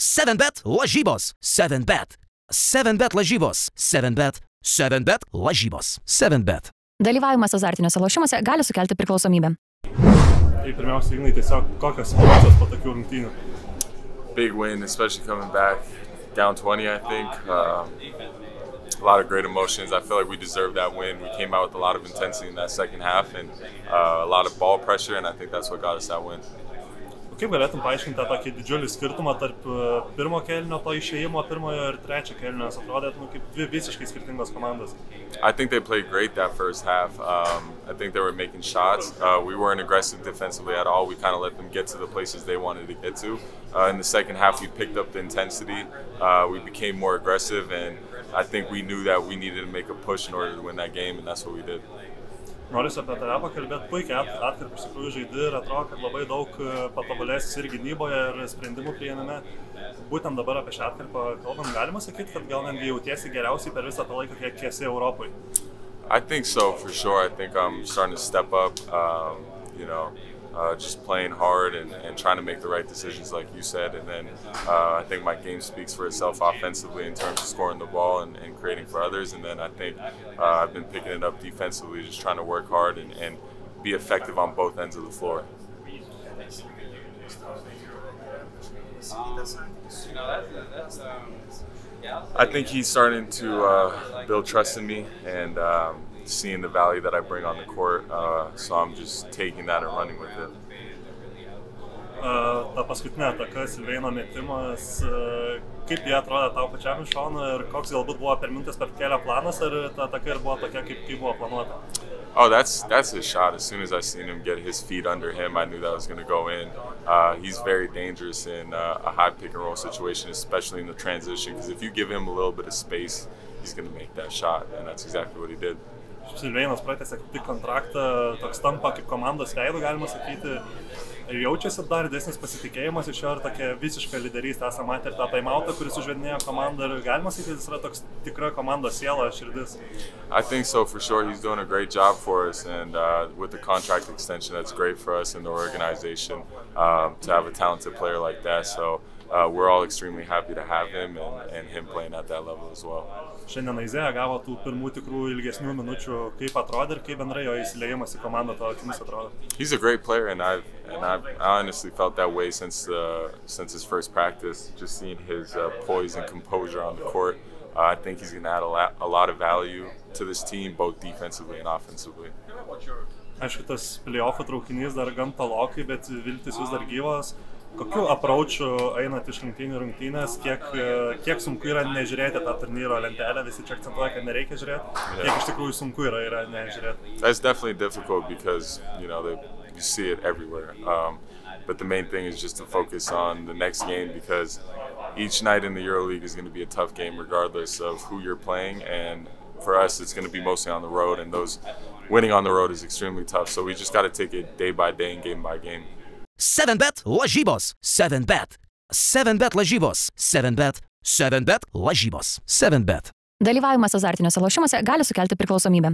7bet lažybos. 7bet. 7bet lažybos. 7bet. 7bet lažybos. 7bet. Dalyvavimas azartiniuose lošimuose gali sukelti priklausomybę. Tai pirmiausia, Ignai, tiesiog kokios emocijos po tokių rungtynių? Big win, especially coming back down 20, I think. A lot of great emotions. I feel like we deserved that win. We came out with a lot of intensity in that second half and a lot of ball pressure, and I think that's what got us that win. Kaip galėtum paaiškinti tą tokį didžiulį skirtumą tarp pirmo kėlinio to išėjimo, pirmojo ir trečio kėlinio, nes atrodė kaip dvi visiškai skirtingos komandos? I think they played great that first half. I think they were making shots. We weren't aggressive defensively at all. We kind of let them get to the places they wanted to get to. In the second half, we picked up the intensity. We became more aggressive, and I think we knew that we needed to make a push in order to win that game, and that's what we did. Norisi apie tave pakalbėti, puikiai atkarpą iš tikrųjų žaidži ir atrodo, kad labai daug patobulėsis ir gynyboje, ir sprendimų priėmime. Būtent dabar apie šią atkarpą kalbam, galima sakyti, kad gal netgi jautiesi geriausiai per visą tą laiką, kiek esi Europoje? I think so, for sure. I think I'm starting to step up, just playing hard and trying to make the right decisions, like you said. And then I think my game speaks for itself offensively in terms of scoring the ball and creating for others. And then I think I've been picking it up defensively, just trying to work hard and be effective on both ends of the floor. I think he's starting to build trust in me and seeing the value that I bring on the court, so I'm just taking that and running with it. Ta paskutinė ataka, Silveino metimas, kaip jie atrodė tau pačiam iš šono ir koks galbūt buvo permintas per kelio planas, ar ta ataka ir buvo tokia, kaip buvo planuota? Oh, that's his shot. As soon as I seen him get his feet under him, I knew that was going to go in. He's very dangerous in a high pick and roll situation, especially in the transition, because if you give him a little bit of space, he's going to make that shot, and that's exactly what he did. Silveinas pratęsė tik kontraktą, toks tampa kaip komandos veidu, galima sakyti, ir jaučiasi dar didesnis pasitikėjimas iš jo ir tokia visiška lyderystė. Esame matę ir tą timeoutą, kuris užvedinėjo komandą, ir galima sakyti, jis yra toks tikra komandos siela, širdis. I think so, for sure. He's doing a great job for us, and with the contract extension, that's great for us in the organization to have a talented player like that. So we're all extremely happy to have him and him playing at that level as well. Šiandien Aizėja gavo tų pirmų tikrų ilgesnių minučių, kaip atrodė ir kaip bendrai jo įsiliejimas į komandą tavo akimis atrodo? He's a great player, and I honestly felt that way since his first practice. Just seeing his poise and composure on the court, I think he's going to add a lot of value to this team, both defensively and offensively. Aišku, tas playoffų traukinys dar gan tolokai, bet viltis vis dar gyvas. Kokiu approachu einat iš rungtynės, kiek sunku yra nežiūrėti tą turnyro lentelę, visi čia akcentuoja, kad nereikia žiūrėti, kiek iš tikrųjų sunku yra nežiūrėti? That's definitely difficult because, you see it everywhere. But the main thing is just to focus on the next game because each night in the EuroLeague is going to be a tough game regardless of who you're playing, and for us it's going to be mostly on the road, and winning on the road is extremely tough, so we just got to take it day by day and game by game. 7bet lažybos. 7bet. 7bet lažybos. 7bet. 7bet lažybos. 7bet. Dalyvavimas azartiniuose lošimuose gali sukelti priklausomybę.